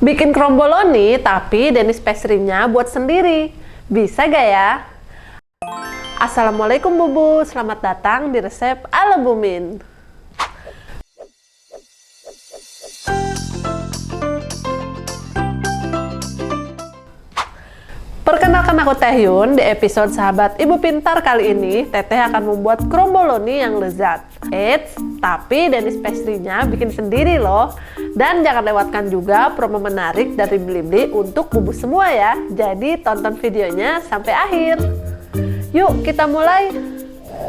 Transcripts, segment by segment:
Bikin kromboloni tapi Dennis pastry-nya buat sendiri. Bisa gak ya? Assalamualaikum Bubu, selamat datang di resep ala Bumin. Perkenalkan aku Teh Yun. Di episode Sahabat Ibu Pintar kali ini, Teteh akan membuat kromboloni yang lezat. Eits, tapi Dennis pastry-nya bikin sendiri loh. Dan jangan lewatkan juga promo menarik dari Blibli untuk Bubu semua ya. Jadi tonton videonya sampai akhir. Yuk kita mulai.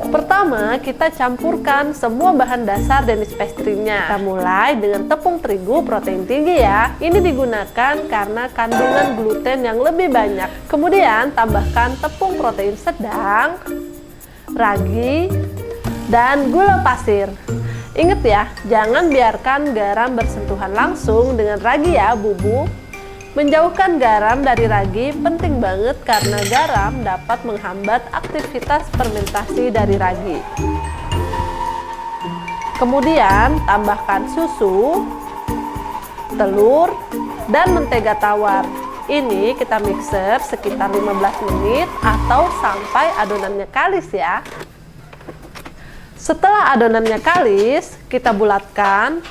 Pertama, kita campurkan semua bahan dasar Dennis pastry-nya. Kita mulai dengan tepung terigu protein tinggi ya. Ini digunakan karena kandungan gluten yang lebih banyak. Kemudian tambahkan tepung protein sedang, ragi, dan gula pasir. Ingat ya, jangan biarkan garam bersentuhan langsung dengan ragi ya Bubu. Menjauhkan garam dari ragi penting banget karena garam dapat menghambat aktivitas fermentasi dari ragi. Kemudian tambahkan susu, telur, dan mentega tawar. Ini kita mixer sekitar 15 menit atau sampai adonannya kalis ya. Setelah adonannya kalis, kita bulatkan.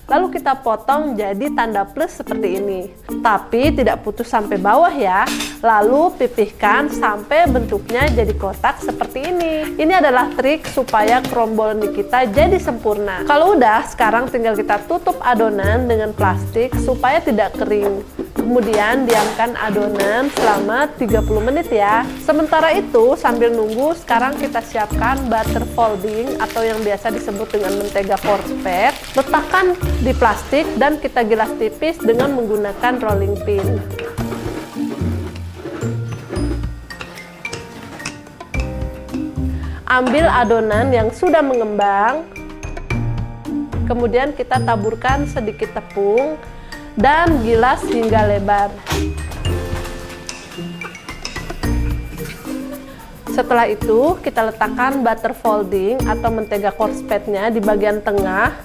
Lalu kita potong jadi tanda plus seperti ini. Tapi tidak putus sampai bawah ya. Lalu pipihkan sampai bentuknya jadi kotak seperti ini. Ini adalah trik supaya kromboloni kita jadi sempurna. Kalau udah, sekarang tinggal kita tutup adonan dengan plastik supaya tidak kering. Kemudian diamkan adonan selama 30 menit ya. Sementara itu sambil nunggu, sekarang kita siapkan butter folding atau yang biasa disebut dengan mentega force-fed. Letakkan di plastik dan kita gilas tipis dengan menggunakan rolling pin. Ambil adonan yang sudah mengembang, kemudian kita taburkan sedikit tepung dan gilas hingga lebar. Setelah itu kita letakkan butter folding atau mentega force-fed-nya di bagian tengah.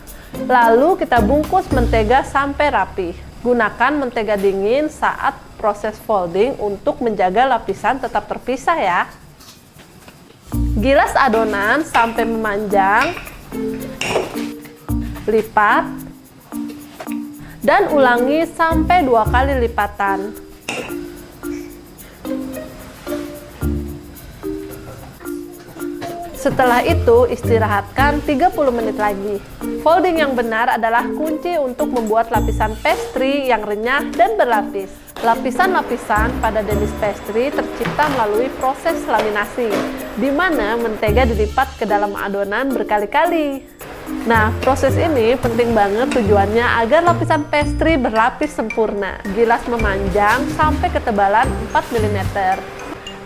Lalu kita bungkus mentega sampai rapi. Gunakan mentega dingin saat proses folding untuk menjaga lapisan tetap terpisah ya. Gilas adonan sampai memanjang. Lipat. Dan ulangi sampai 2 kali lipatan. Setelah itu istirahatkan 30 menit lagi. Folding yang benar adalah kunci untuk membuat lapisan pastry yang renyah dan berlapis. Lapisan-lapisan pada Dennis pastry tercipta melalui proses laminasi, di mana mentega dilipat ke dalam adonan berkali-kali. Nah, proses ini penting banget tujuannya agar lapisan pastry berlapis sempurna. Gilas memanjang sampai ketebalan 4 mm.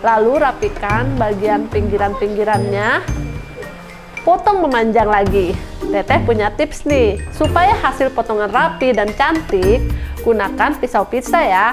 Lalu rapikan bagian pinggiran-pinggirannya. Potong memanjang lagi. Teteh punya tips nih, supaya hasil potongan rapi dan cantik, gunakan pisau pizza ya.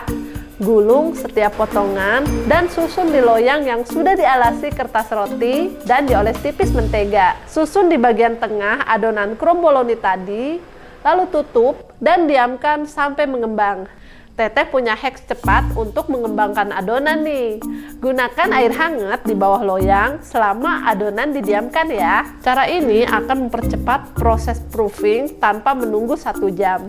Gulung setiap potongan dan susun di loyang yang sudah dialasi kertas roti dan dioles tipis mentega. Susun di bagian tengah adonan kromboloni tadi, lalu tutup dan diamkan sampai mengembang. Teteh punya hacks cepat untuk mengembangkan adonan nih. Gunakan air hangat di bawah loyang selama adonan didiamkan ya. Cara ini akan mempercepat proses proofing tanpa menunggu 1 jam.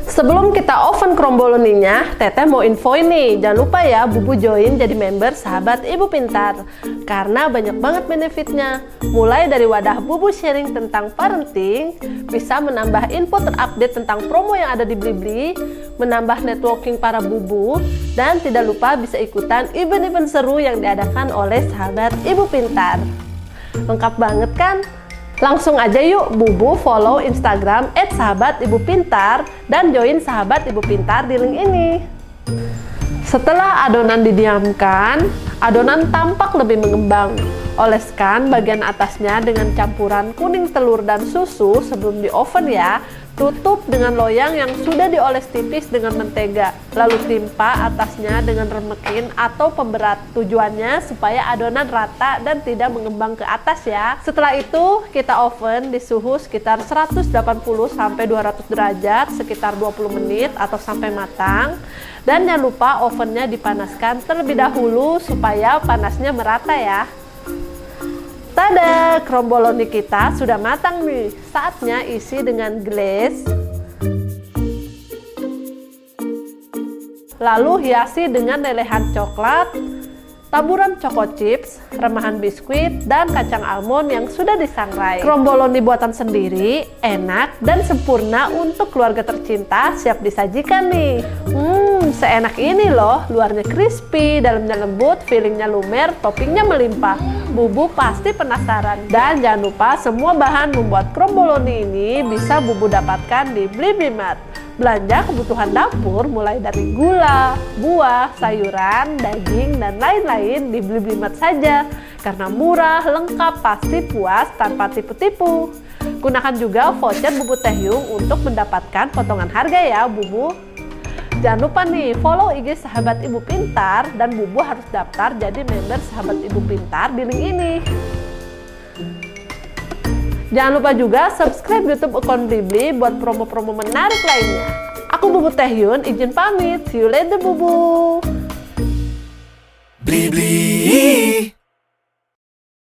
Sebelum kita oven kromboloninya, Teteh mau info ini. Jangan lupa ya Bubu join jadi member Sahabat Ibu Pintar. Karena banyak banget benefitnya. Mulai dari wadah Bubu sharing tentang parenting, bisa menambah info terupdate tentang promo yang ada di Blibli, menambah networking para Bubu, dan tidak lupa bisa ikutan event-event seru yang diadakan oleh Sahabat Ibu Pintar. Lengkap banget kan? Langsung aja yuk Bubu follow Instagram @sahabatibu-pintar dan join Sahabat Ibu Pintar di link ini. Setelah adonan didiamkan, adonan tampak lebih mengembang. Oleskan bagian atasnya dengan campuran kuning telur dan susu sebelum di oven ya. Tutup dengan loyang yang sudah dioles tipis dengan mentega. Lalu timpa atasnya dengan remekin atau pemberat. Tujuannya supaya adonan rata dan tidak mengembang ke atas ya. Setelah itu kita oven di suhu sekitar 180 sampai 200 derajat sekitar 20 menit atau sampai matang. Dan jangan lupa ovennya dipanaskan terlebih dahulu supaya panasnya merata ya. Tada, kromboloni kita sudah matang nih. Saatnya isi dengan glaze. Lalu hiasi dengan lelehan coklat, taburan choco chips, remahan biskuit, dan kacang almond yang sudah disangrai. Kromboloni buatan sendiri, enak dan sempurna untuk keluarga tercinta, siap disajikan nih. Seenak ini loh, luarnya crispy, dalamnya lembut, fillingnya lumer, toppingnya melimpah. Bubu pasti penasaran. Dan jangan lupa semua bahan membuat kromboloni ini bisa Bubu dapatkan di Blibimat. Belanja kebutuhan dapur mulai dari gula, buah, sayuran, daging, dan lain-lain di Blibimat saja. Karena murah, lengkap, pasti puas tanpa tipu-tipu. Gunakan juga voucher Bubu Taehyung untuk mendapatkan potongan harga ya Bubu. Jangan lupa nih follow IG Sahabat Ibu Pintar dan Bubu harus daftar jadi member Sahabat Ibu Pintar di link ini. Jangan lupa juga subscribe YouTube akun Blibli buat promo-promo menarik lainnya. Aku Bubu Taehyung izin pamit. See you later Bubu. Blibli.